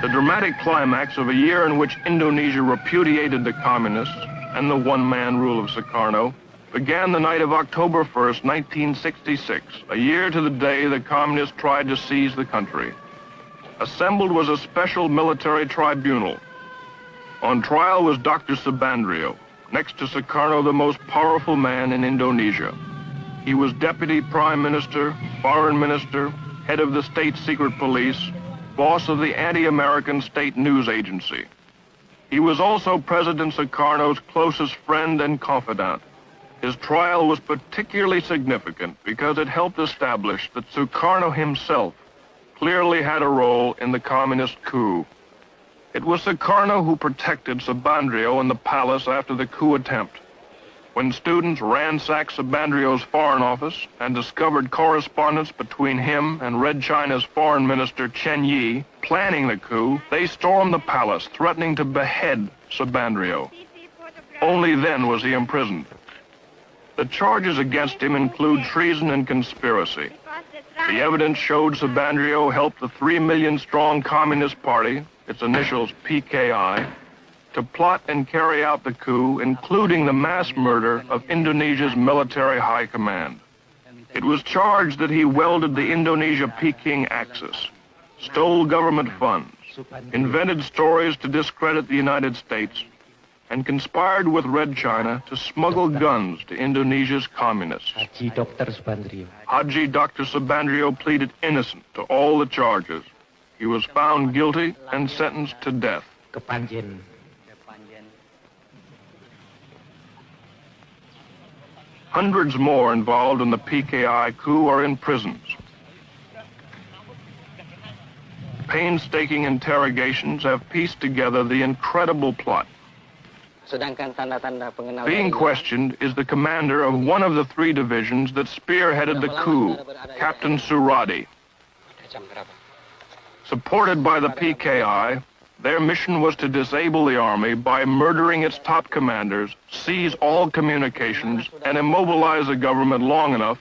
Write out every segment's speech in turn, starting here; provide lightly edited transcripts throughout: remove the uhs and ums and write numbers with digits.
The dramatic climax of a year in which Indonesia repudiated the communists and the one-man rule of Sukarno began the night of October 1st, 1966, a year to the day the communists tried to seize the country. Assembled was a special military tribunal. On trial was Dr. Subandrio, next to Sukarno the most powerful man in Indonesia. He was Deputy Prime Minister, Foreign Minister, head of the State Secret Police, boss of the anti-American state news agency. He was also President Sukarno's closest friend and confidant. His trial was particularly significant because it helped establish that Sukarno himself clearly had a role in the communist coup. It was Sukarno who protected Subandrio in the palace after the coup attempt. When students ransacked Subandrio's foreign office and discovered correspondence between him and Red China's foreign minister Chen Yi planning the coup, they stormed the palace, threatening to behead Subandrio. Only then was he imprisoned. The charges against him include treason and conspiracy. The evidence showed Subandrio helped the 3 million-strong Communist Party, its initials PKI, to plot and carry out the coup, including the mass murder of Indonesia's military high command. It was charged that he welded the Indonesia-Peking axis, stole government funds, invented stories to discredit the United States, and conspired with Red China to smuggle guns to Indonesia's communists. Haji Dr. Subandrio pleaded innocent to all the charges. He was found guilty and sentenced to death. Hundreds more involved in the PKI coup are in prisons. Painstaking interrogations have pieced together the incredible plot. Being questioned is the commander of one of the 3 divisions that spearheaded the coup, Captain Suradi. Supported by the PKI, their mission was to disable the army by murdering its top commanders, seize all communications, and immobilize the government long enough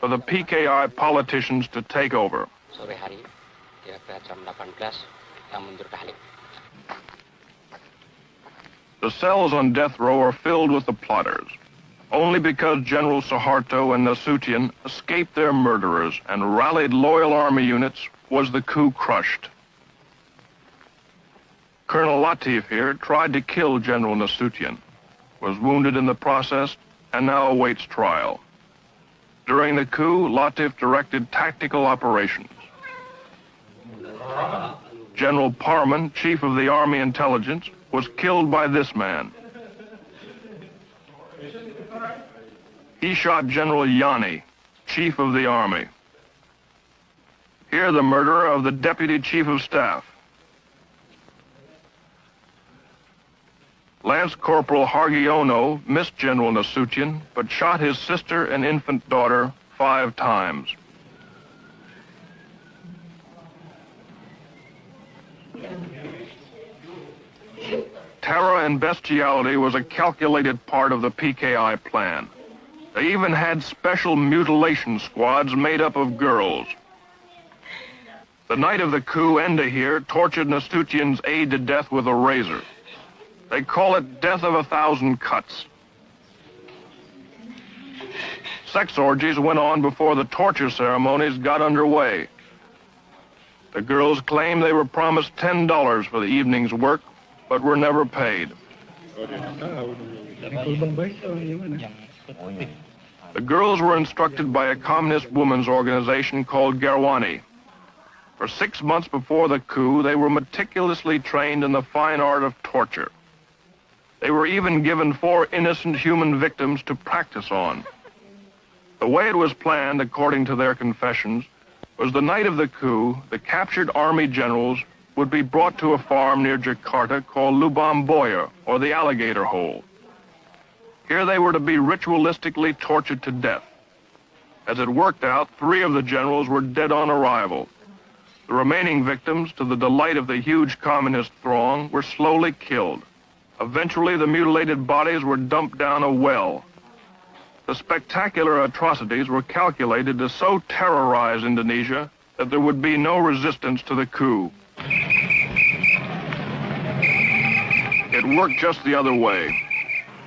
for the PKI politicians to take over. The cells on death row are filled with the plotters. Only because General Suharto and Nasution escaped their murderers and rallied loyal army units was the coup crushed. Colonel Latif here tried to kill General Nasution, was wounded in the process, and now awaits trial. During the coup, Latif directed tactical operations. General Parman, chief of the Army Intelligence, was killed by this man. He shot General Yani, chief of the army. Here the murderer of the deputy chief of staff. Lance Corporal Hargiono missed General Nasution, but shot his sister and infant daughter 5 times. Terror and bestiality was a calculated part of the PKI plan. They even had special mutilation squads made up of girls. The night of the coup, Enda here tortured Nasution's aide to death with a razor. They call it death of 1,000 cuts. Sex orgies went on before the torture ceremonies got underway. The girls claimed they were promised $10 for the evening's work, but were never paid. The girls were instructed by a communist women's organization called Garwani. For 6 months before the coup, they were meticulously trained in the fine art of torture. They were even given 4 innocent human victims to practice on. The way it was planned, according to their confessions, was the night of the coup, the captured army generals would be brought to a farm near Jakarta called Lubang Buaya, or the Alligator Hole. Here they were to be ritualistically tortured to death. As it worked out, 3 of the generals were dead on arrival. The remaining victims, to the delight of the huge communist throng, were slowly killed. Eventually, the mutilated bodies were dumped down a well. The spectacular atrocities were calculated to so terrorize Indonesia that there would be no resistance to the coup. worked just the other way.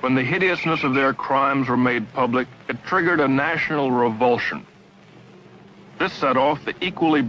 When the hideousness of their crimes were made public, it triggered a national revulsion. This set off the equally